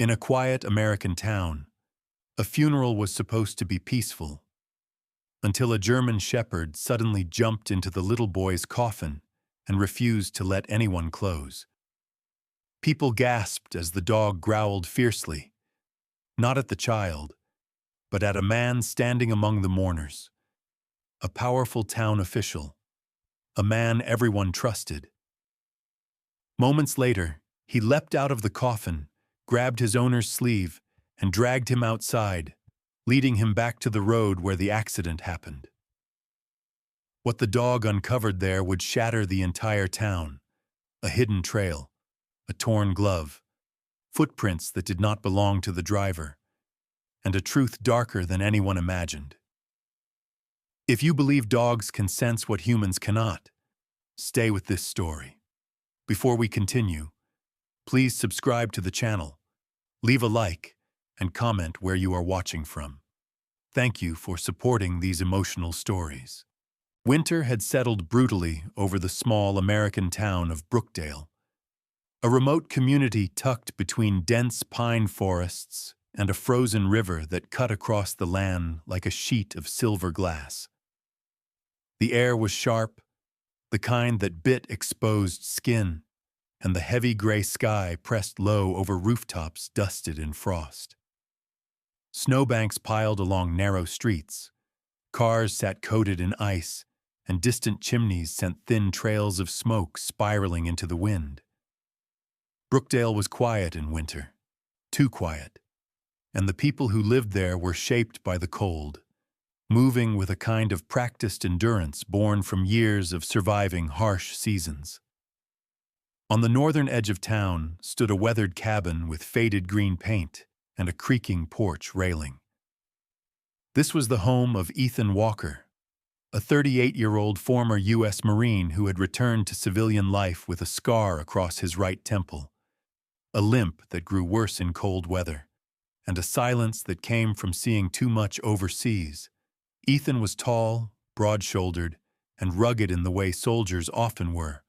In a quiet American town, a funeral was supposed to be peaceful, until a German shepherd suddenly jumped into the little boy's coffin and refused to let anyone close. People gasped as the dog growled fiercely, not at the child, but at a man standing among the mourners, a powerful town official, a man everyone trusted. Moments later, he leapt out of the coffin, grabbed his owner's sleeve, and dragged him outside, leading him back to the road where the accident happened. What the dog uncovered there would shatter the entire town: a hidden trail, a torn glove, footprints that did not belong to the driver, and a truth darker than anyone imagined. If you believe dogs can sense what humans cannot, stay with this story. Before we continue, please subscribe to the channel, leave a like, and comment where you are watching from. Thank you for supporting these emotional stories. Winter had settled brutally over the small American town of Brookdale, a remote community tucked between dense pine forests and a frozen river that cut across the land like a sheet of silver glass. The air was sharp, the kind that bit exposed skin, and the heavy gray sky pressed low over rooftops dusted in frost. Snowbanks piled along narrow streets, cars sat coated in ice, and distant chimneys sent thin trails of smoke spiraling into the wind. Brookdale was quiet in winter, too quiet, and the people who lived there were shaped by the cold, moving with a kind of practiced endurance born from years of surviving harsh seasons. On the northern edge of town stood a weathered cabin with faded green paint and a creaking porch railing. This was the home of Ethan Walker, a 38-year-old former U.S. Marine who had returned to civilian life with a scar across his right temple, a limp that grew worse in cold weather, and a silence that came from seeing too much overseas. Ethan was tall, broad-shouldered, and rugged in the way soldiers often were.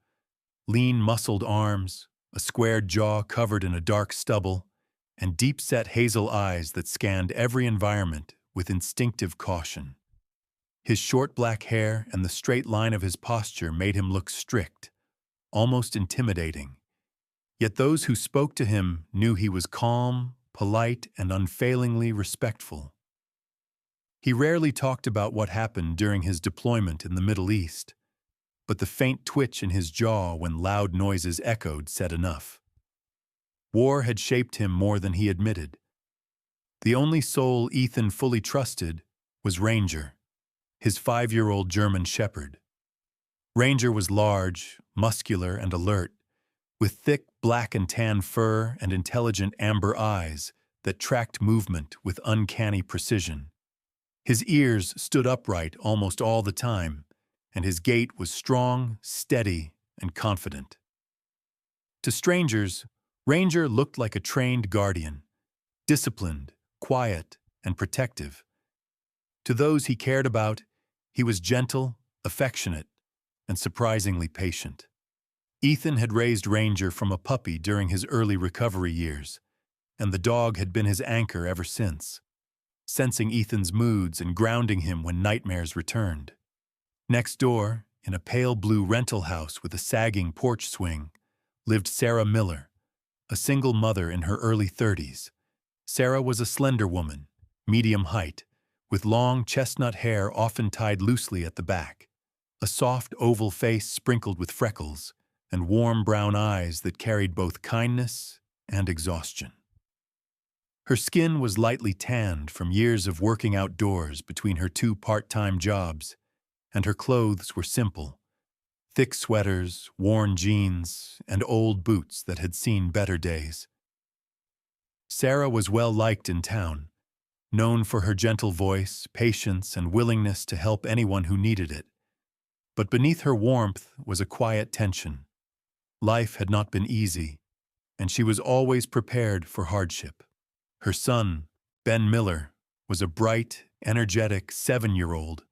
Lean, muscled arms, a squared jaw covered in a dark stubble, and deep-set hazel eyes that scanned every environment with instinctive caution. His short black hair and the straight line of his posture made him look strict, almost intimidating. Yet those who spoke to him knew he was calm, polite, and unfailingly respectful. He rarely talked about what happened during his deployment in the Middle East, but the faint twitch in his jaw when loud noises echoed said enough. War had shaped him more than he admitted. The only soul Ethan fully trusted was Ranger, his 5-year-old German shepherd. Ranger was large, muscular, and alert, with thick black and tan fur and intelligent amber eyes that tracked movement with uncanny precision. His ears stood upright almost all the time, and his gait was strong, steady, and confident. To strangers, Ranger looked like a trained guardian, disciplined, quiet, and protective. To those he cared about, he was gentle, affectionate, and surprisingly patient. Ethan had raised Ranger from a puppy during his early recovery years, and the dog had been his anchor ever since, sensing Ethan's moods and grounding him when nightmares returned. Next door, in a pale blue rental house with a sagging porch swing, lived Sarah Miller, a single mother in her early 30s. Sarah was a slender woman, medium height, with long chestnut hair often tied loosely at the back, a soft oval face sprinkled with freckles, and warm brown eyes that carried both kindness and exhaustion. Her skin was lightly tanned from years of working outdoors between her 2 part-time jobs, and her clothes were simple: thick sweaters, worn jeans, and old boots that had seen better days. Sarah was well-liked in town, known for her gentle voice, patience, and willingness to help anyone who needed it. But beneath her warmth was a quiet tension. Life had not been easy, and she was always prepared for hardship. Her son, Ben Miller, was a bright, energetic 7-year-old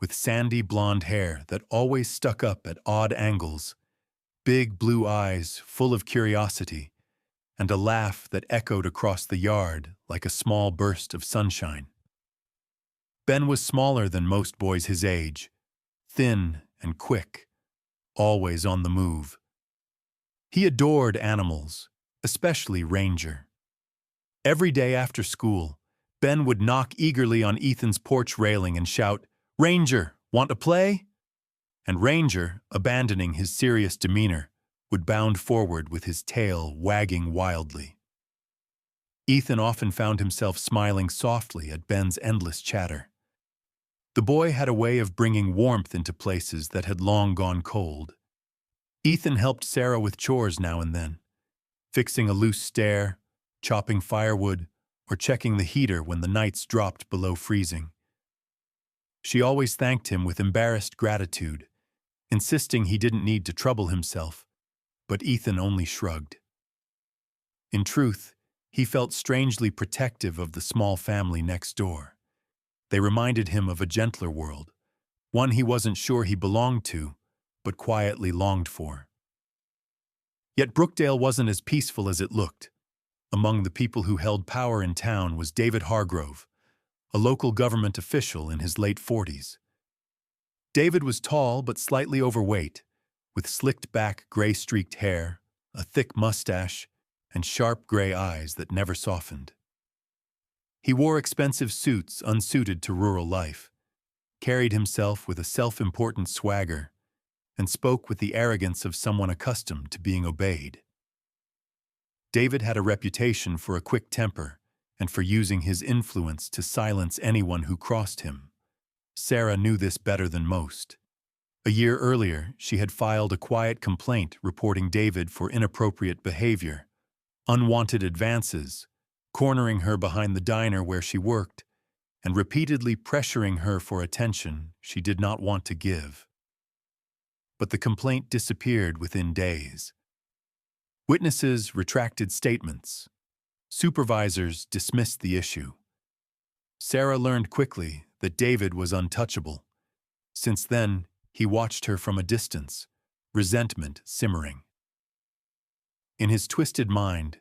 with sandy blonde hair that always stuck up at odd angles, big blue eyes full of curiosity, and a laugh that echoed across the yard like a small burst of sunshine. Ben was smaller than most boys his age, thin and quick, always on the move. He adored animals, especially Ranger. Every day after school, Ben would knock eagerly on Ethan's porch railing and shout, "Ranger, want to play?" And Ranger, abandoning his serious demeanor, would bound forward with his tail wagging wildly. Ethan often found himself smiling softly at Ben's endless chatter. The boy had a way of bringing warmth into places that had long gone cold. Ethan helped Sarah with chores now and then, fixing a loose stair, chopping firewood, or checking the heater when the nights dropped below freezing. She always thanked him with embarrassed gratitude, insisting he didn't need to trouble himself, but Ethan only shrugged. In truth, he felt strangely protective of the small family next door. They reminded him of a gentler world, one he wasn't sure he belonged to, but quietly longed for. Yet Brookdale wasn't as peaceful as it looked. Among the people who held power in town was David Hargrove, a local government official in his late 40s. David was tall but slightly overweight, with slicked-back gray-streaked hair, a thick mustache, and sharp gray eyes that never softened. He wore expensive suits unsuited to rural life, carried himself with a self-important swagger, and spoke with the arrogance of someone accustomed to being obeyed. David had a reputation for a quick temper and for using his influence to silence anyone who crossed him. Sarah knew this better than most. A year earlier, she had filed a quiet complaint reporting David for inappropriate behavior, unwanted advances, cornering her behind the diner where she worked, and repeatedly pressuring her for attention she did not want to give. But the complaint disappeared within days. Witnesses retracted statements. Supervisors dismissed the issue. Sarah learned quickly that David was untouchable. Since then, he watched her from a distance, resentment simmering. In his twisted mind,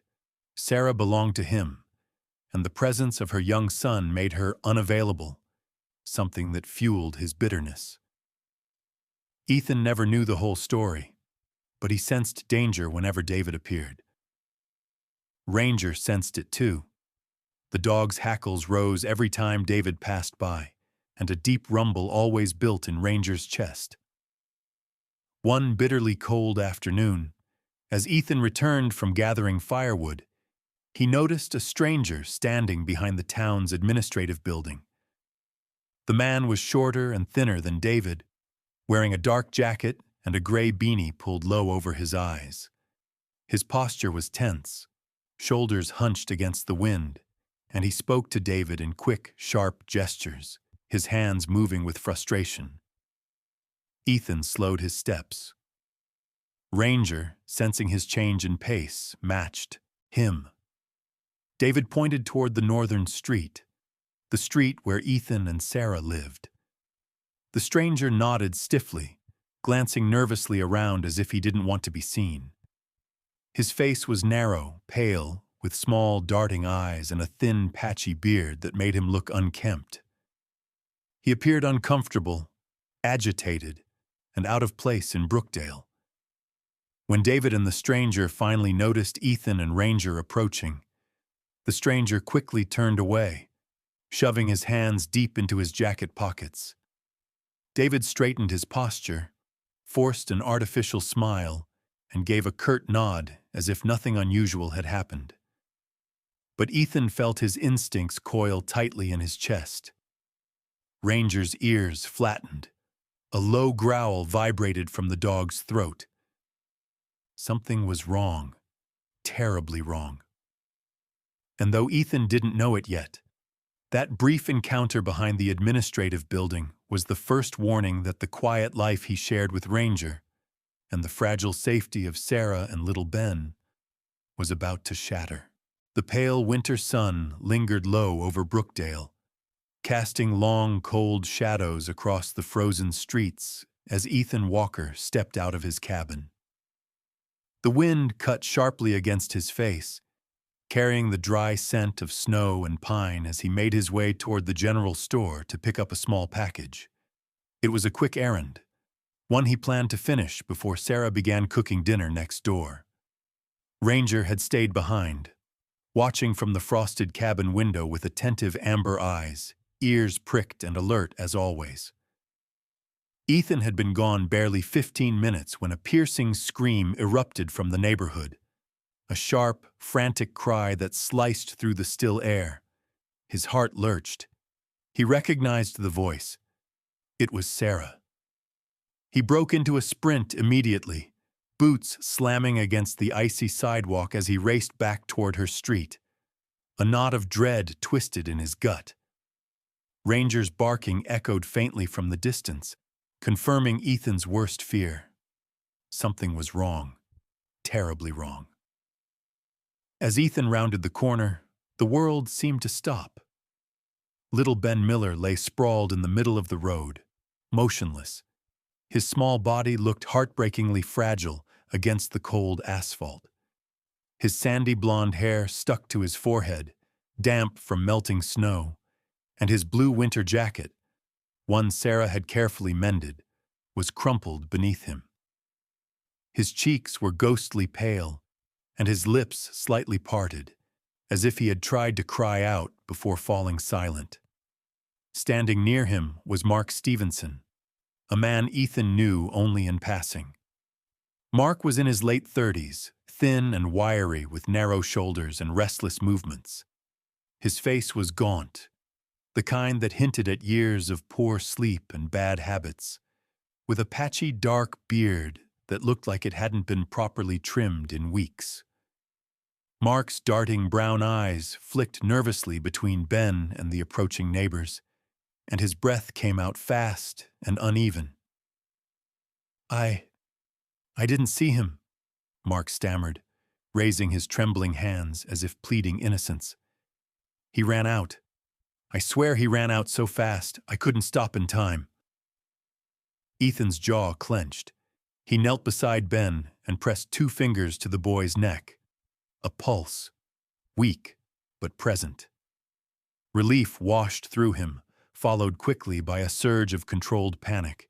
Sarah belonged to him, and the presence of her young son made her unavailable, something that fueled his bitterness. Ethan never knew the whole story, but he sensed danger whenever David appeared. Ranger sensed it too. The dog's hackles rose every time David passed by, and a deep rumble always built in Ranger's chest. One bitterly cold afternoon, as Ethan returned from gathering firewood, he noticed a stranger standing behind the town's administrative building. The man was shorter and thinner than David, wearing a dark jacket and a gray beanie pulled low over his eyes. His posture was tense, shoulders hunched against the wind, and he spoke to David in quick, sharp gestures, his hands moving with frustration. Ethan slowed his steps. Ranger, sensing his change in pace, matched him. David pointed toward the northern street, the street where Ethan and Sarah lived. The stranger nodded stiffly, glancing nervously around as if he didn't want to be seen. His face was narrow, pale, with small, darting eyes and a thin, patchy beard that made him look unkempt. He appeared uncomfortable, agitated, and out of place in Brookdale. When David and the stranger finally noticed Ethan and Ranger approaching, the stranger quickly turned away, shoving his hands deep into his jacket pockets. David straightened his posture, forced an artificial smile, and gave a curt nod as if nothing unusual had happened. But Ethan felt his instincts coil tightly in his chest. Ranger's ears flattened. A low growl vibrated from the dog's throat. Something was wrong, terribly wrong. And though Ethan didn't know it yet, that brief encounter behind the administrative building was the first warning that the quiet life he shared with Ranger and the fragile safety of Sarah and little Ben was about to shatter. The pale winter sun lingered low over Brookdale, casting long, cold shadows across the frozen streets as Ethan Walker stepped out of his cabin. The wind cut sharply against his face, carrying the dry scent of snow and pine as he made his way toward the general store to pick up a small package. It was a quick errand, one he planned to finish before Sarah began cooking dinner next door. Ranger had stayed behind, watching from the frosted cabin window with attentive amber eyes, ears pricked and alert as always. Ethan had been gone barely 15 minutes when a piercing scream erupted from the neighborhood. A sharp, frantic cry that sliced through the still air. His heart lurched. He recognized the voice. It was Sarah. He broke into a sprint immediately, boots slamming against the icy sidewalk as he raced back toward her street. A knot of dread twisted in his gut. Ranger's barking echoed faintly from the distance, confirming Ethan's worst fear. Something was wrong, terribly wrong. As Ethan rounded the corner, the world seemed to stop. Little Ben Miller lay sprawled in the middle of the road, motionless. His small body looked heartbreakingly fragile against the cold asphalt. His sandy blonde hair stuck to his forehead, damp from melting snow, and his blue winter jacket, one Sarah had carefully mended, was crumpled beneath him. His cheeks were ghostly pale, and his lips slightly parted, as if he had tried to cry out before falling silent. Standing near him was Mark Stevenson, a man Ethan knew only in passing. Mark was in his late 30s, thin and wiry with narrow shoulders and restless movements. His face was gaunt, the kind that hinted at years of poor sleep and bad habits, with a patchy dark beard that looked like it hadn't been properly trimmed in weeks. Mark's darting brown eyes flicked nervously between Ben and the approaching neighbors, and his breath came out fast and uneven. I didn't see him," Mark stammered, raising his trembling hands as if pleading innocence. "He ran out. I swear he ran out so fast I couldn't stop in time." Ethan's jaw clenched. He knelt beside Ben and pressed 2 fingers to the boy's neck. A pulse, weak but present. Relief washed through him, followed quickly by a surge of controlled panic.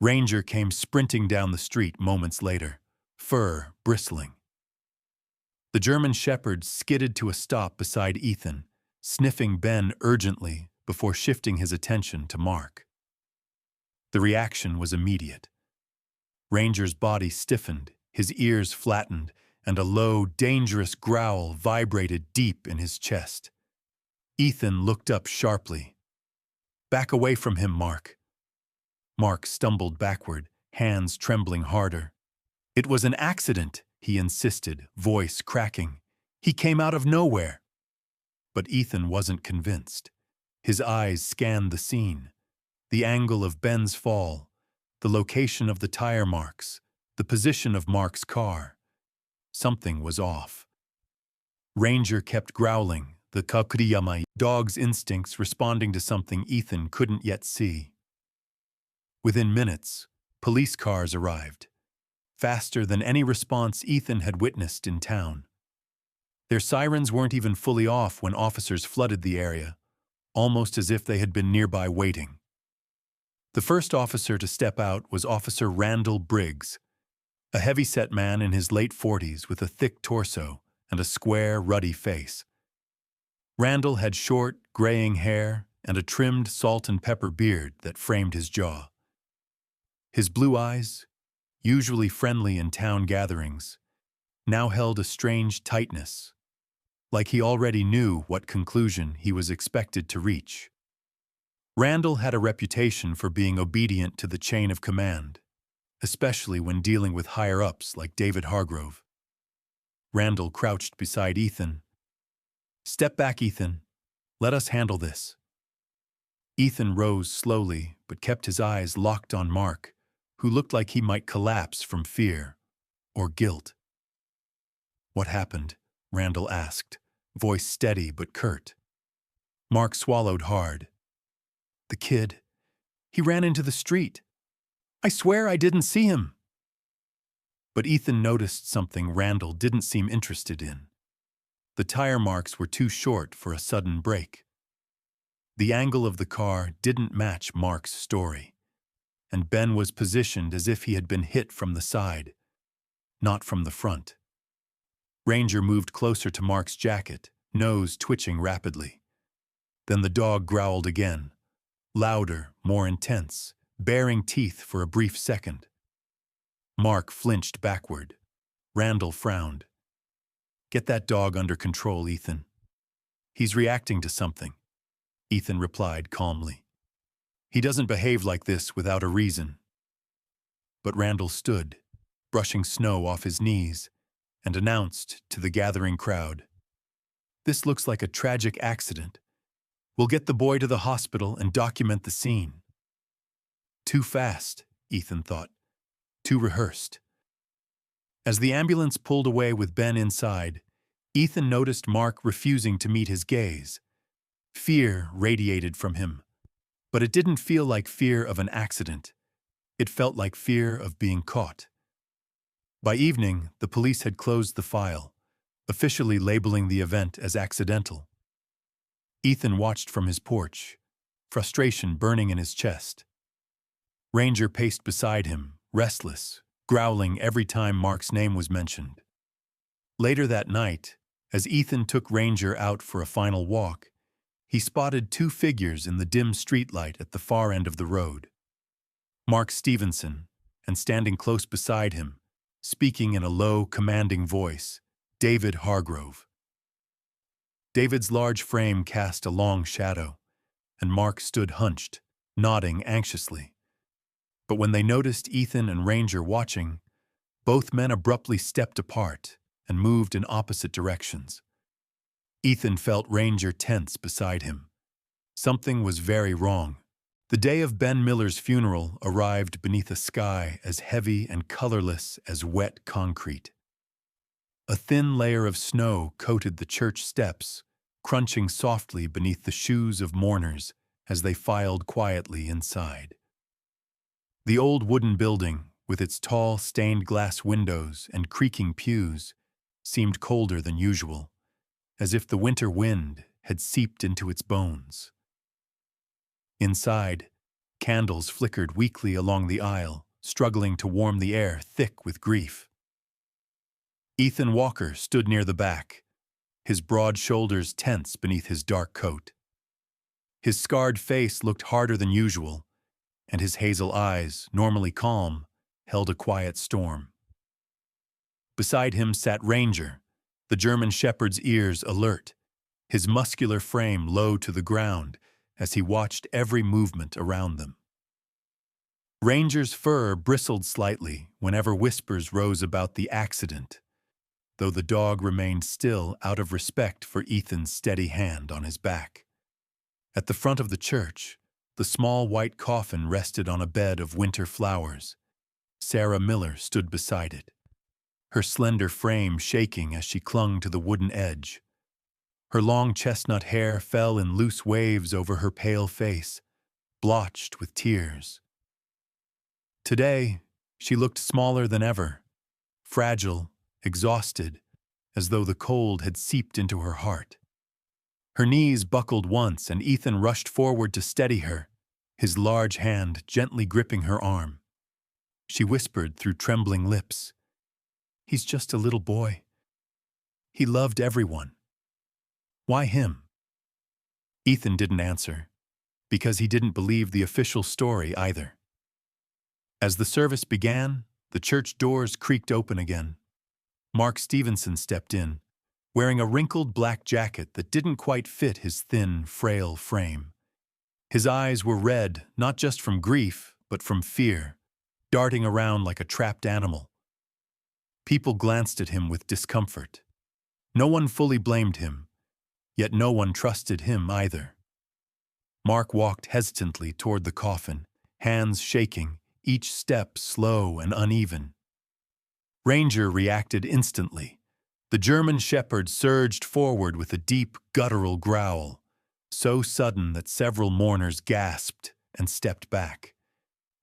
Ranger came sprinting down the street moments later, fur bristling. The German shepherd skidded to a stop beside Ethan, sniffing Ben urgently before shifting his attention to Mark. The reaction was immediate. Ranger's body stiffened, his ears flattened, and a low, dangerous growl vibrated deep in his chest. Ethan looked up sharply. "Back away from him, Mark." Mark stumbled backward, hands trembling harder. "It was an accident," he insisted, voice cracking. "He came out of nowhere." But Ethan wasn't convinced. His eyes scanned the scene. The angle of Ben's fall, the location of the tire marks, the position of Mark's car. Something was off. Ranger kept growling, the kakuriyamai dog's instincts responding to something Ethan couldn't yet see. Within minutes, police cars arrived, faster than any response Ethan had witnessed in town. Their sirens weren't even fully off when officers flooded the area, almost as if they had been nearby waiting. The first officer to step out was Officer Randall Briggs, a heavy-set man in his late 40s with a thick torso and a square, ruddy face. Randall had short, graying hair and a trimmed salt and pepper beard that framed his jaw. His blue eyes, usually friendly in town gatherings, now held a strange tightness, like he already knew what conclusion he was expected to reach. Randall had a reputation for being obedient to the chain of command, especially when dealing with higher-ups like David Hargrove. Randall crouched beside Ethan. "Step back, Ethan. Let us handle this." Ethan rose slowly, but kept his eyes locked on Mark, who looked like he might collapse from fear or guilt. "What happened?" Randall asked, voice steady but curt. Mark swallowed hard. "The kid. He ran into the street. I swear I didn't see him." But Ethan noticed something Randall didn't seem interested in. The tire marks were too short for a sudden brake. The angle of the car didn't match Mark's story, and Ben was positioned as if he had been hit from the side, not from the front. Ranger moved closer to Mark's jacket, nose twitching rapidly. Then the dog growled again, louder, more intense, baring teeth for a brief second. Mark flinched backward. Randall frowned. "Get that dog under control, Ethan." "He's reacting to something," Ethan replied calmly. "He doesn't behave like this without a reason." But Randall stood, brushing snow off his knees, and announced to the gathering crowd, "This looks like a tragic accident. We'll get the boy to the hospital and document the scene." Too fast, Ethan thought. Too rehearsed. As the ambulance pulled away with Ben inside, Ethan noticed Mark refusing to meet his gaze. Fear radiated from him, but it didn't feel like fear of an accident. It felt like fear of being caught. By evening, the police had closed the file, officially labeling the event as accidental. Ethan watched from his porch, frustration burning in his chest. Ranger paced beside him, restless, growling every time Mark's name was mentioned. Later that night, as Ethan took Ranger out for a final walk, he spotted two figures in the dim streetlight at the far end of the road. Mark Stevenson, and standing close beside him, speaking in a low, commanding voice, David Hargrove. David's large frame cast a long shadow, and Mark stood hunched, nodding anxiously. But when they noticed Ethan and Ranger watching, both men abruptly stepped apart and moved in opposite directions. Ethan felt Ranger tense beside him. Something was very wrong. The day of Ben Miller's funeral arrived beneath a sky as heavy and colorless as wet concrete. A thin layer of snow coated the church steps, crunching softly beneath the shoes of mourners as they filed quietly inside. The old wooden building, with its tall stained glass windows and creaking pews, seemed colder than usual, as if the winter wind had seeped into its bones. Inside, candles flickered weakly along the aisle, struggling to warm the air thick with grief. Ethan Walker stood near the back, his broad shoulders tense beneath his dark coat. His scarred face looked harder than usual, and his hazel eyes, normally calm, held a quiet storm. Beside him sat Ranger, the German shepherd's ears alert, his muscular frame low to the ground as he watched every movement around them. Ranger's fur bristled slightly whenever whispers rose about the accident, though the dog remained still out of respect for Ethan's steady hand on his back. At the front of the church, the small white coffin rested on a bed of winter flowers. Sarah Miller stood beside it, her slender frame shaking as she clung to the wooden edge. Her long chestnut hair fell in loose waves over her pale face, blotched with tears. Today, she looked smaller than ever, fragile, exhausted, as though the cold had seeped into her heart. Her knees buckled once, and Ethan rushed forward to steady her, his large hand gently gripping her arm. She whispered through trembling lips, "He's just a little boy. He loved everyone. Why him?" Ethan didn't answer, because he didn't believe the official story either. As the service began, the church doors creaked open again. Mark Stevenson stepped in, wearing a wrinkled black jacket that didn't quite fit his thin, frail frame. His eyes were red, not just from grief, but from fear, darting around like a trapped animal. People glanced at him with discomfort. No one fully blamed him, yet no one trusted him either. Mark walked hesitantly toward the coffin, hands shaking, each step slow and uneven. Ranger reacted instantly. The German shepherd surged forward with a deep, guttural growl, so sudden that several mourners gasped and stepped back.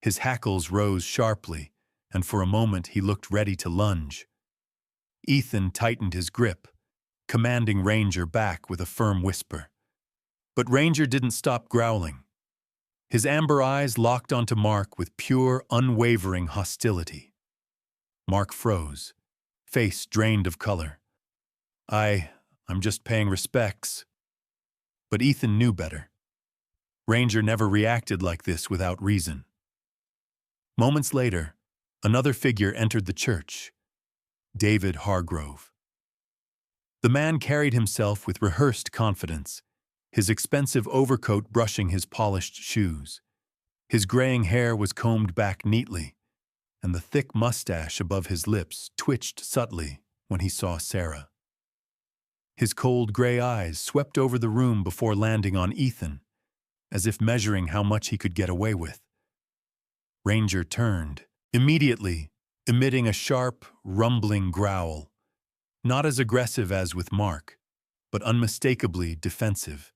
His hackles rose sharply, and for a moment he looked ready to lunge. Ethan tightened his grip, commanding Ranger back with a firm whisper. But Ranger didn't stop growling. His amber eyes locked onto Mark with pure, unwavering hostility. Mark froze, face drained of color. I'm just paying respects. But Ethan knew better. Ranger never reacted like this without reason. Moments later, another figure entered the church, David Hargrove. The man carried himself with rehearsed confidence, his expensive overcoat brushing his polished shoes. His graying hair was combed back neatly, and the thick mustache above his lips twitched subtly when he saw Sarah. His cold gray eyes swept over the room before landing on Ethan, as if measuring how much he could get away with. Ranger turned, immediately emitting a sharp, rumbling growl, not as aggressive as with Mark, but unmistakably defensive.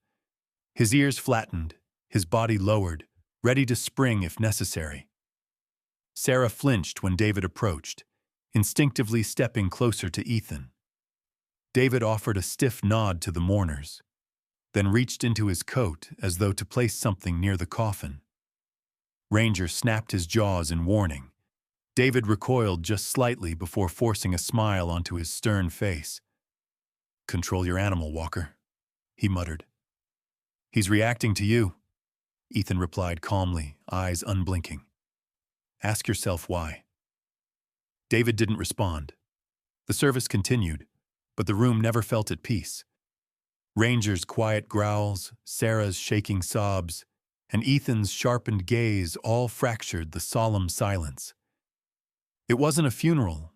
His ears flattened, his body lowered, ready to spring if necessary. Sarah flinched when David approached, instinctively stepping closer to Ethan. David offered a stiff nod to the mourners, then reached into his coat as though to place something near the coffin. Ranger snapped his jaws in warning. David recoiled just slightly before forcing a smile onto his stern face. "Control your animal, Walker," he muttered. "He's reacting to you," Ethan replied calmly, eyes unblinking. "Ask yourself why." David didn't respond. The service continued, but the room never felt at peace. Ranger's quiet growls, Sarah's shaking sobs, and Ethan's sharpened gaze all fractured the solemn silence. It wasn't a funeral.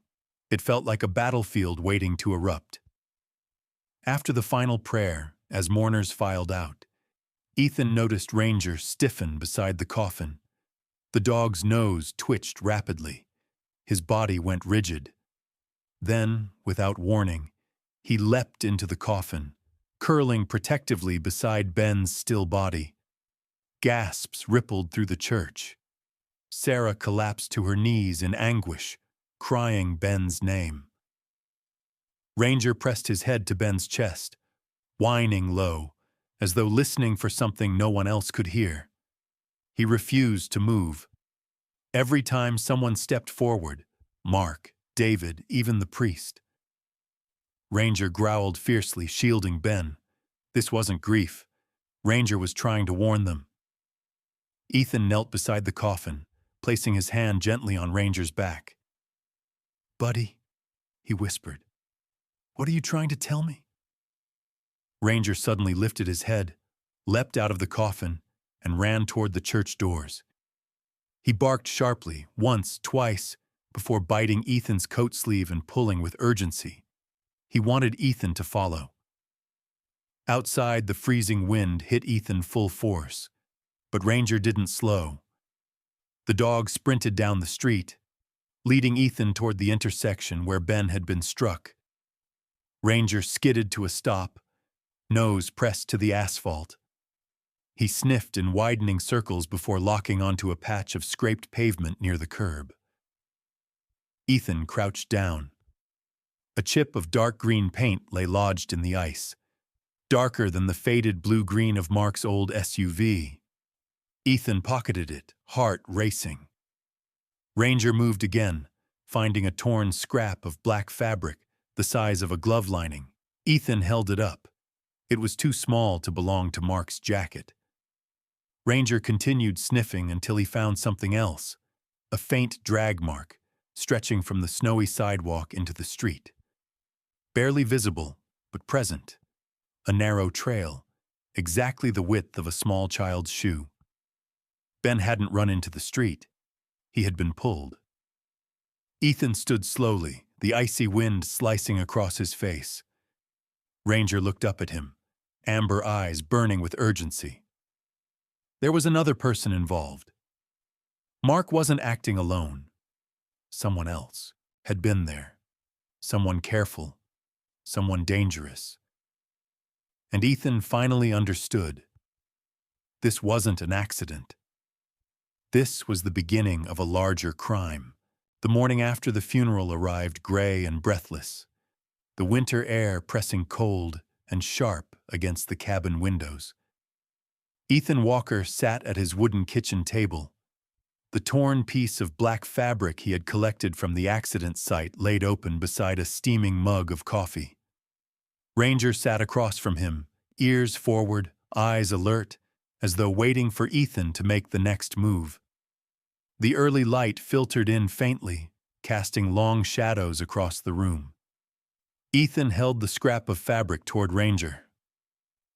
It felt like a battlefield waiting to erupt. After the final prayer, as mourners filed out, Ethan noticed Ranger stiffen beside the coffin. The dog's nose twitched rapidly. His body went rigid. Then, without warning, he leapt into the coffin, curling protectively beside Ben's still body. Gasps rippled through the church. Sarah collapsed to her knees in anguish, crying Ben's name. Ranger pressed his head to Ben's chest, whining low, as though listening for something no one else could hear. He refused to move. Every time someone stepped forward, Mark, David, even the priest. Ranger growled fiercely, shielding Ben. This wasn't grief. Ranger was trying to warn them. Ethan knelt beside the coffin, placing his hand gently on Ranger's back. "Buddy," he whispered, "what are you trying to tell me?" Ranger suddenly lifted his head, leapt out of the coffin, and ran toward the church doors. He barked sharply, once, twice, before biting Ethan's coat sleeve and pulling with urgency. He wanted Ethan to follow. Outside, the freezing wind hit Ethan full force, but Ranger didn't slow. The dog sprinted down the street, leading Ethan toward the intersection where Ben had been struck. Ranger skidded to a stop, nose pressed to the asphalt. He sniffed in widening circles before locking onto a patch of scraped pavement near the curb. Ethan crouched down. A chip of dark green paint lay lodged in the ice, darker than the faded blue-green of Mark's old SUV. Ethan pocketed it, heart racing. Ranger moved again, finding a torn scrap of black fabric the size of a glove lining. Ethan held it up. It was too small to belong to Mark's jacket. Ranger continued sniffing until he found something else, a faint drag mark, stretching from the snowy sidewalk into the street. Barely visible, but present. A narrow trail, exactly the width of a small child's shoe. Ben hadn't run into the street. He had been pulled. Ethan stood slowly, the icy wind slicing across his face. Ranger looked up at him, amber eyes burning with urgency. There was another person involved. Mark wasn't acting alone. Someone else had been there. Someone careful. Someone dangerous. And Ethan finally understood. This wasn't an accident. This was the beginning of a larger crime. The morning after the funeral arrived gray and breathless. the winter air pressing cold and sharp against the cabin windows. Ethan Walker sat at his wooden kitchen table, the torn piece of black fabric he had collected from the accident site laid open beside a steaming mug of coffee. Ranger sat across from him, ears forward, eyes alert, as though waiting for Ethan to make the next move. The early light filtered in faintly, casting long shadows across the room. Ethan held the scrap of fabric toward Ranger.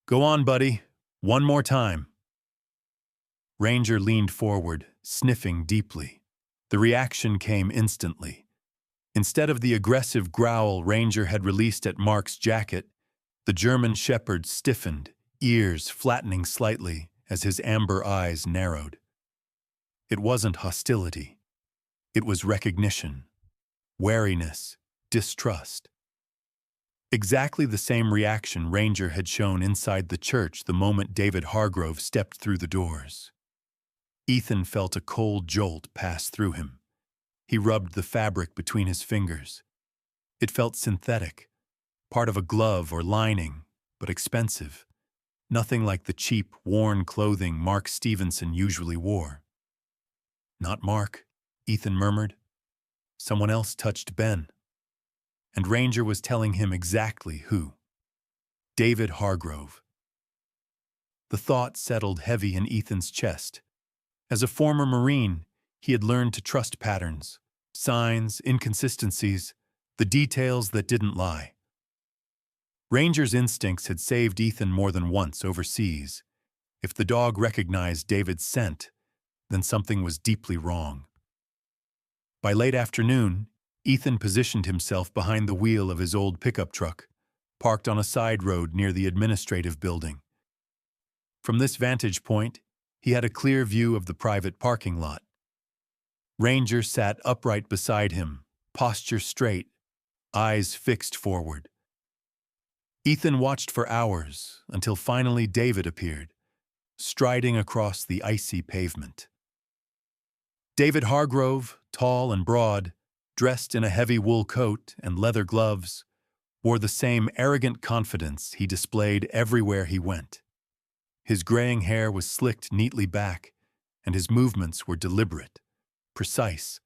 "Go on, buddy. One more time." Ranger leaned forward, sniffing deeply. The reaction came instantly. Instead of the aggressive growl Ranger had released at Mark's jacket, the German shepherd stiffened, ears flattening slightly as his amber eyes narrowed. It wasn't hostility. It was recognition, wariness, distrust. Exactly the same reaction Ranger had shown inside the church the moment David Hargrove stepped through the doors. Ethan felt a cold jolt pass through him. He rubbed the fabric between his fingers. It felt synthetic, part of a glove or lining, but expensive. Nothing like the cheap, worn clothing Mark Stevenson usually wore. "Not Mark," Ethan murmured. Someone else touched Ben. And Ranger was telling him exactly who. David Hargrove. The thought settled heavy in Ethan's chest. As a former Marine, he had learned to trust patterns, signs, inconsistencies, the details that didn't lie. Ranger's instincts had saved Ethan more than once overseas. If the dog recognized David's scent, then something was deeply wrong. By late afternoon, Ethan positioned himself behind the wheel of his old pickup truck, parked on a side road near the administrative building. From this vantage point, he had a clear view of the private parking lot. Ranger sat upright beside him, posture straight, eyes fixed forward. Ethan watched for hours until finally David appeared, striding across the icy pavement. David Hargrove, tall and broad, dressed in a heavy wool coat and leather gloves, wore the same arrogant confidence he displayed everywhere he went. His graying hair was slicked neatly back, and his movements were deliberate, precise,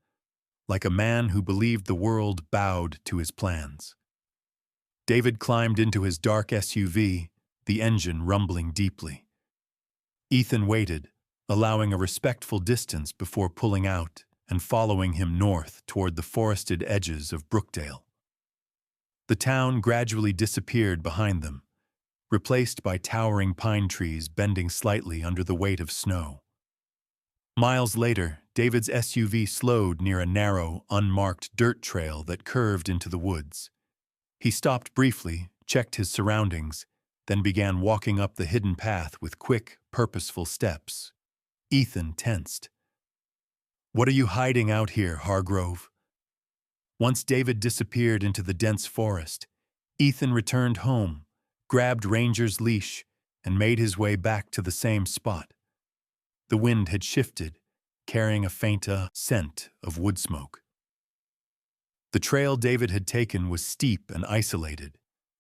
like a man who believed the world bowed to his plans. David climbed into his dark SUV, the engine rumbling deeply. Ethan waited, allowing a respectful distance before pulling out and following him north toward the forested edges of Brookdale. The town gradually disappeared behind them, replaced by towering pine trees bending slightly under the weight of snow. Miles later, David's SUV slowed near a narrow, unmarked dirt trail that curved into the woods. He stopped briefly, checked his surroundings, then began walking up the hidden path with quick, purposeful steps. Ethan tensed. "What are you hiding out here, Hargrove?" Once David disappeared into the dense forest, Ethan returned home, grabbed Ranger's leash, and made his way back to the same spot. The wind had shifted, carrying a faint scent of wood smoke. The trail David had taken was steep and isolated,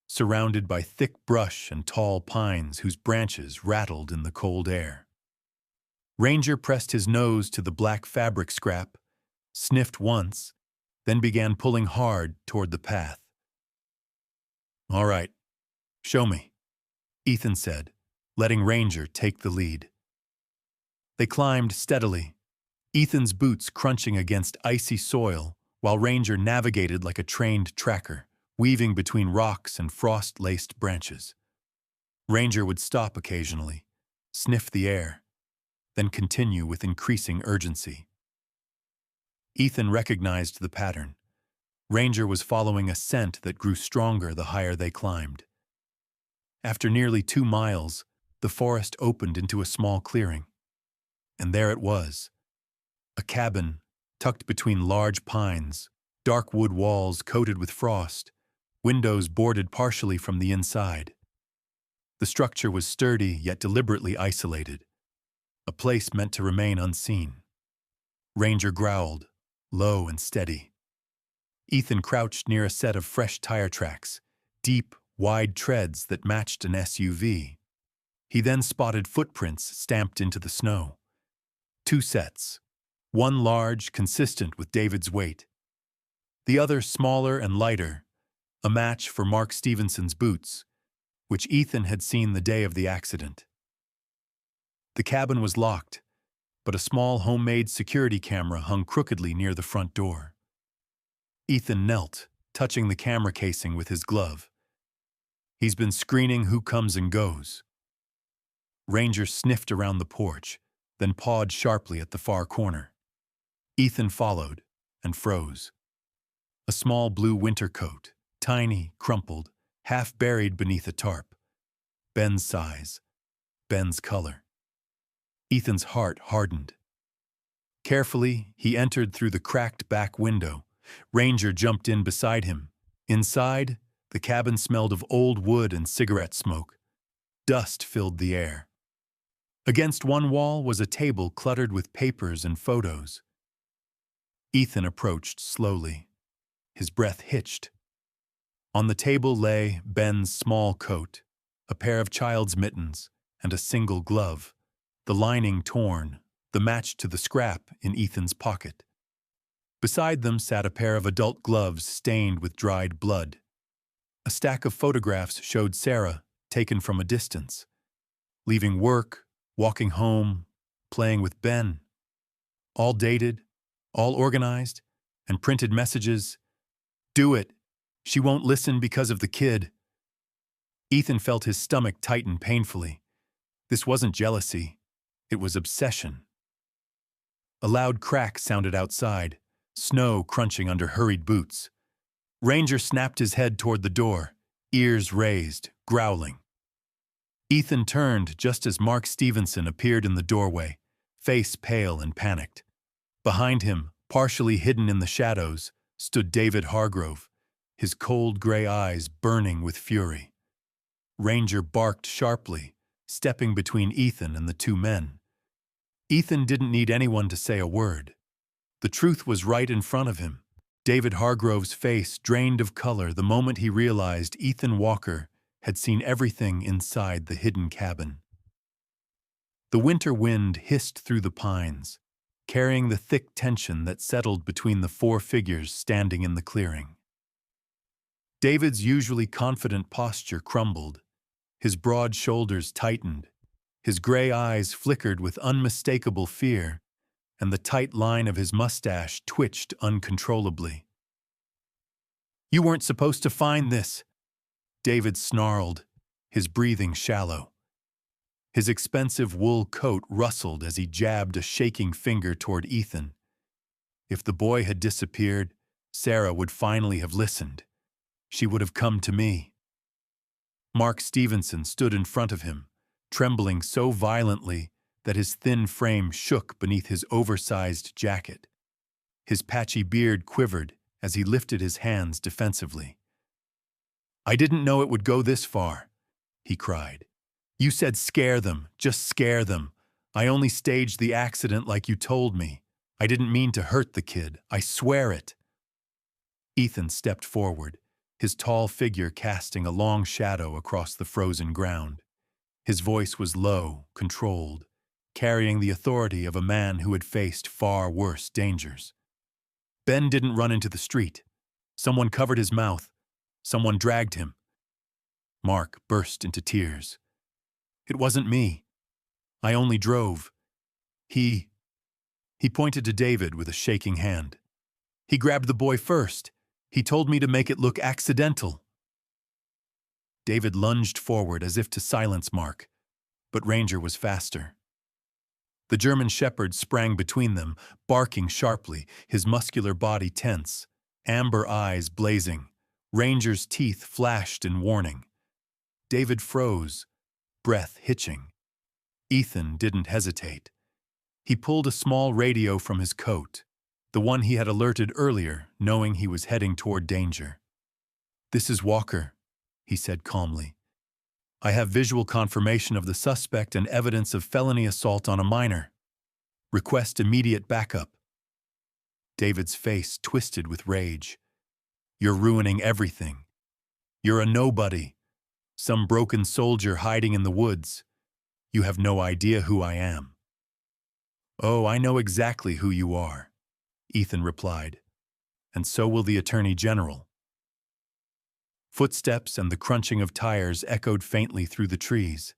surrounded by thick brush and tall pines whose branches rattled in the cold air. Ranger pressed his nose to the black fabric scrap, sniffed once, then began pulling hard toward the path. "All right, show me," Ethan said, letting Ranger take the lead. They climbed steadily, Ethan's boots crunching against icy soil, while Ranger navigated like a trained tracker, weaving between rocks and frost-laced branches. Ranger would stop occasionally, sniff the air, then continue with increasing urgency. Ethan recognized the pattern. Ranger was following a scent that grew stronger the higher they climbed. After nearly 2 miles, the forest opened into a small clearing. And there it was, a cabin tucked between large pines, dark wood walls coated with frost, windows boarded partially from the inside. The structure was sturdy yet deliberately isolated, a place meant to remain unseen. Ranger growled, low and steady. Ethan crouched near a set of fresh tire tracks, deep, wide treads that matched an SUV. He then spotted footprints stamped into the snow. 2 sets. One large, consistent with David's weight. The other smaller and lighter, a match for Mark Stevenson's boots, which Ethan had seen the day of the accident. The cabin was locked, but a small homemade security camera hung crookedly near the front door. Ethan knelt, touching the camera casing with his glove. He's been screening who comes and goes. Ranger sniffed around the porch, then pawed sharply at the far corner. Ethan followed and froze. A small blue winter coat, tiny, crumpled, half buried beneath a tarp. Ben's size, Ben's color. Ethan's heart hardened. Carefully, he entered through the cracked back window. Ranger jumped in beside him. Inside, the cabin smelled of old wood and cigarette smoke. Dust filled the air. Against one wall was a table cluttered with papers and photos. Ethan approached slowly. His breath hitched. On the table lay Ben's small coat, a pair of child's mittens, and a single glove, the lining torn, the match to the scrap in Ethan's pocket. Beside them sat a pair of adult gloves stained with dried blood. A stack of photographs showed Sarah, taken from a distance, leaving work, walking home, playing with Ben. All dated, all organized, and printed messages. "Do it. She won't listen because of the kid." Ethan felt his stomach tighten painfully. This wasn't jealousy. It was obsession. A loud crack sounded outside, snow crunching under hurried boots. Ranger snapped his head toward the door, ears raised, growling. Ethan turned just as Mark Stevenson appeared in the doorway, face pale and panicked. Behind him, partially hidden in the shadows, stood David Hargrove, his cold gray eyes burning with fury. Ranger barked sharply, stepping between Ethan and the 2 men. Ethan didn't need anyone to say a word. The truth was right in front of him. David Hargrove's face drained of color the moment he realized Ethan Walker had seen everything inside the hidden cabin. The winter wind hissed through the pines, carrying the thick tension that settled between the 4 figures standing in the clearing. David's usually confident posture crumbled. His broad shoulders tightened. His gray eyes flickered with unmistakable fear, and the tight line of his mustache twitched uncontrollably. "You weren't supposed to find this," David snarled, his breathing shallow. His expensive wool coat rustled as he jabbed a shaking finger toward Ethan. If the boy had disappeared, Sarah would finally have listened. She would have come to me. Mark Stevenson stood in front of him, trembling so violently that his thin frame shook beneath his oversized jacket. His patchy beard quivered as he lifted his hands defensively. "I didn't know it would go this far," he cried. "You said scare them, just scare them. I only staged the accident like you told me. I didn't mean to hurt the kid, I swear it." Ethan stepped forward, his tall figure casting a long shadow across the frozen ground. His voice was low, controlled, carrying the authority of a man who had faced far worse dangers. "Ben didn't run into the street. Someone covered his mouth. Someone dragged him." Mark burst into tears. "It wasn't me. I only drove. He pointed to David with a shaking hand. "He grabbed the boy first. He told me to make it look accidental." David lunged forward as if to silence Mark, but Ranger was faster. The German shepherd sprang between them, barking sharply, his muscular body tense, amber eyes blazing. Ranger's teeth flashed in warning. David froze, breath hitching. Ethan didn't hesitate. He pulled a small radio from his coat, the one he had alerted earlier, knowing he was heading toward danger. "This is Walker," he said calmly. "I have visual confirmation of the suspect and evidence of felony assault on a minor. Request immediate backup." David's face twisted with rage. "You're ruining everything." You're a nobody, some broken soldier hiding in the woods. You have no idea who I am." "Oh, I know exactly who you are," Ethan replied, "and so will the Attorney General." Footsteps and the crunching of tires echoed faintly through the trees.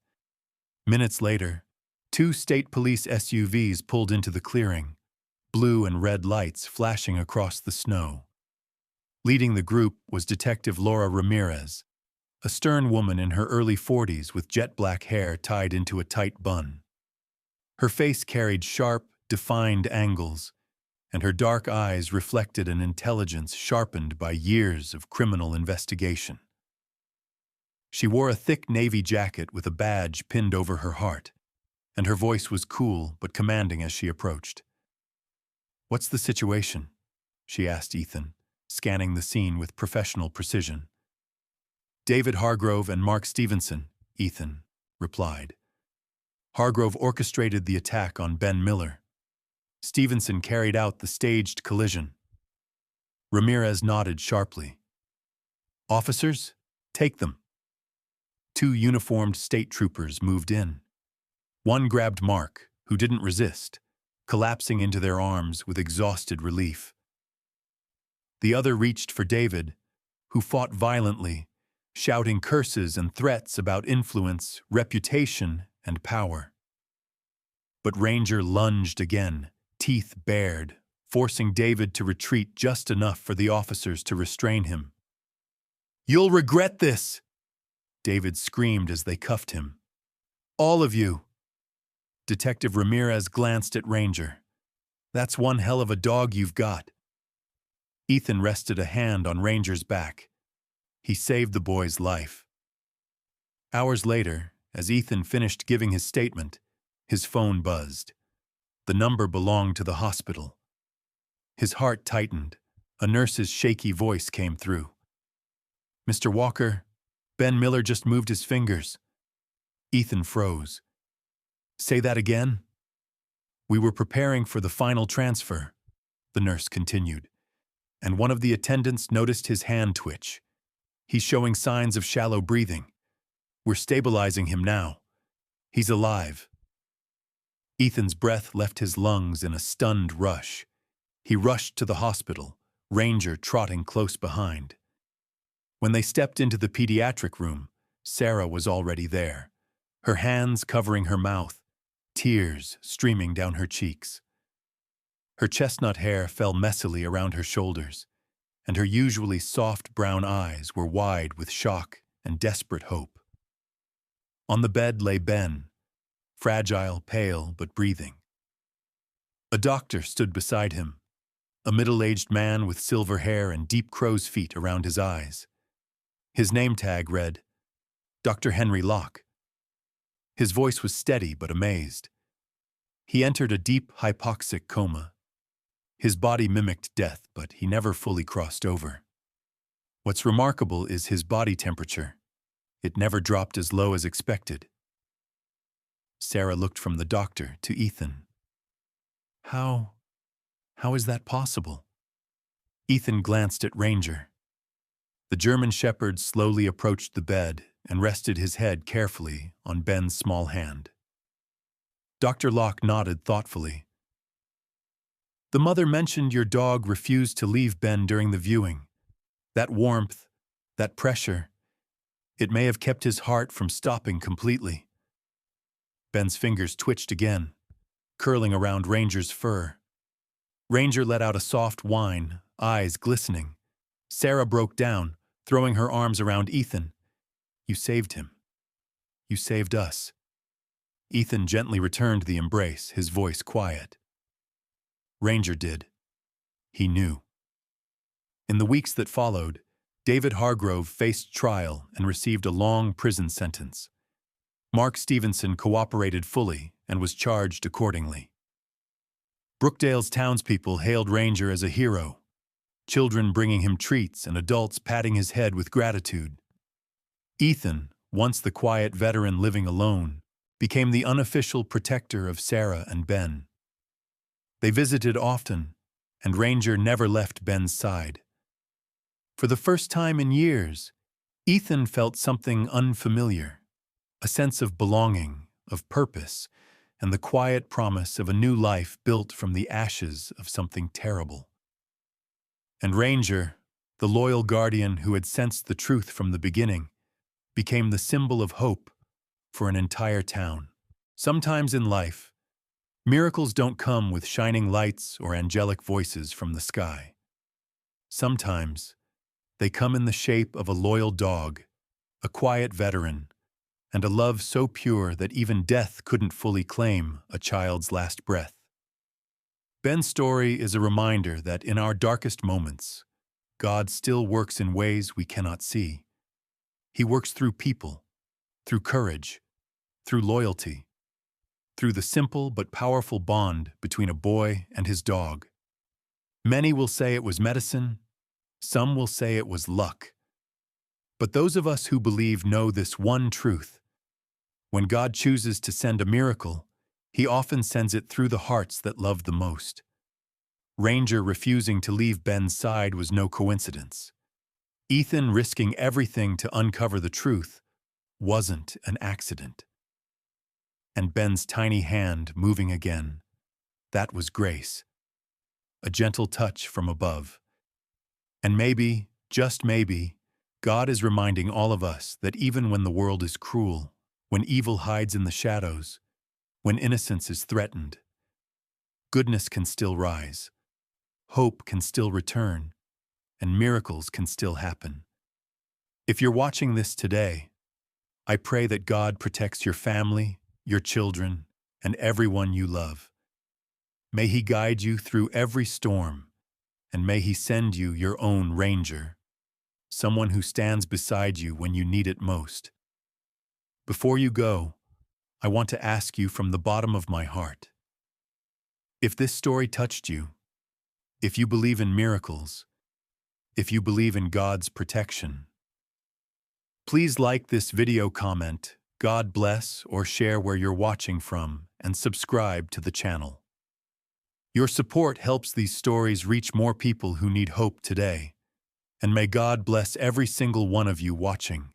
Minutes later, two state police SUVs pulled into the clearing, blue and red lights flashing across the snow. Leading the group was Detective Laura Ramirez, a stern woman in her early 40s with jet-black hair tied into a tight bun. Her face carried sharp, defined angles, and her dark eyes reflected an intelligence sharpened by years of criminal investigation. She wore a thick navy jacket with a badge pinned over her heart, and her voice was cool but commanding as she approached. "What's the situation?" she asked Ethan, scanning the scene with professional precision. "David Hargrove and Mark Stevenson," Ethan replied. "Hargrove orchestrated the attack on Ben Miller. Stevenson carried out the staged collision." Ramirez nodded sharply. "Officers, take them." Two uniformed state troopers moved in. One grabbed Mark, who didn't resist, collapsing into their arms with exhausted relief. The other reached for David, who fought violently, shouting curses and threats about influence, reputation, and power. But Ranger lunged again, teeth bared, forcing David to retreat just enough for the officers to restrain him. "You'll regret this!" David screamed as they cuffed him. "All of you!" Detective Ramirez glanced at Ranger. "That's one hell of a dog you've got." Ethan rested a hand on Ranger's back. He saved the boy's life. Hours later, as Ethan finished giving his statement, his phone buzzed. The number belonged to the hospital. His heart tightened. A nurse's shaky voice came through. "Mr. Walker, Ben Miller just moved his fingers." Ethan froze. "Say that again?" "We were preparing for the final transfer," the nurse continued, "and one of the attendants noticed his hand twitch. He's showing signs of shallow breathing. We're stabilizing him now. He's alive." Ethan's breath left his lungs in a stunned rush. He rushed to the hospital, Ranger trotting close behind. When they stepped into the pediatric room, Sarah was already there, her hands covering her mouth, tears streaming down her cheeks. Her chestnut hair fell messily around her shoulders, and her usually soft brown eyes were wide with shock and desperate hope. On the bed lay Ben, fragile, pale, but breathing. A doctor stood beside him, a middle-aged man with silver hair and deep crow's feet around his eyes. His name tag read, Dr. Henry Locke. His voice was steady but amazed. He entered a deep hypoxic coma. His body mimicked death, but he never fully crossed over. What's remarkable is his body temperature. It never dropped as low as expected. Sarah looked from the doctor to Ethan. How is that possible? Ethan glanced at Ranger. The German shepherd slowly approached the bed and rested his head carefully on Ben's small hand. Dr. Locke nodded thoughtfully. The mother mentioned your dog refused to leave Ben during the viewing. That warmth, that pressure, it may have kept his heart from stopping completely. Ben's fingers twitched again, curling around Ranger's fur. Ranger let out a soft whine, eyes glistening. Sarah broke down, throwing her arms around Ethan. You saved him. You saved us. Ethan gently returned the embrace, his voice quiet. Ranger did. He knew. In the weeks that followed, David Hargrove faced trial and received a long prison sentence. Mark Stevenson cooperated fully and was charged accordingly. Brookdale's townspeople hailed Ranger as a hero, children bringing him treats and adults patting his head with gratitude. Ethan, once the quiet veteran living alone, became the unofficial protector of Sarah and Ben. They visited often, and Ranger never left Ben's side. For the first time in years, Ethan felt something unfamiliar, a sense of belonging, of purpose, and the quiet promise of a new life built from the ashes of something terrible. And Ranger, the loyal guardian who had sensed the truth from the beginning, became the symbol of hope for an entire town. Sometimes in life, miracles don't come with shining lights or angelic voices from the sky. Sometimes, they come in the shape of a loyal dog, a quiet veteran, and a love so pure that even death couldn't fully claim a child's last breath. Ben's story is a reminder that in our darkest moments, God still works in ways we cannot see. He works through people, through courage, through loyalty, through the simple but powerful bond between a boy and his dog. Many will say it was medicine, some will say it was luck. But those of us who believe know this one truth. When God chooses to send a miracle, He often sends it through the hearts that love the most. Ranger refusing to leave Ben's side was no coincidence. Ethan risking everything to uncover the truth wasn't an accident. And Ben's tiny hand moving again, that was grace. A gentle touch from above. And maybe, just maybe, God is reminding all of us that even when the world is cruel, when evil hides in the shadows, when innocence is threatened, goodness can still rise, hope can still return, and miracles can still happen. If you're watching this today, I pray that God protects your family, your children, and everyone you love. May He guide you through every storm, and may He send you your own Ranger, someone who stands beside you when you need it most. Before you go, I want to ask you from the bottom of my heart, if this story touched you, if you believe in miracles, if you believe in God's protection, please like this video, comment, God bless, or share where you're watching from, and subscribe to the channel. Your support helps these stories reach more people who need hope today, and may God bless every single one of you watching.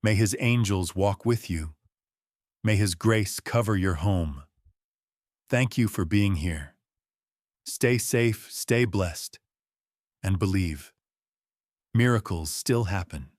May His angels walk with you. May His grace cover your home. Thank you for being here. Stay safe, stay blessed, and believe. Miracles still happen.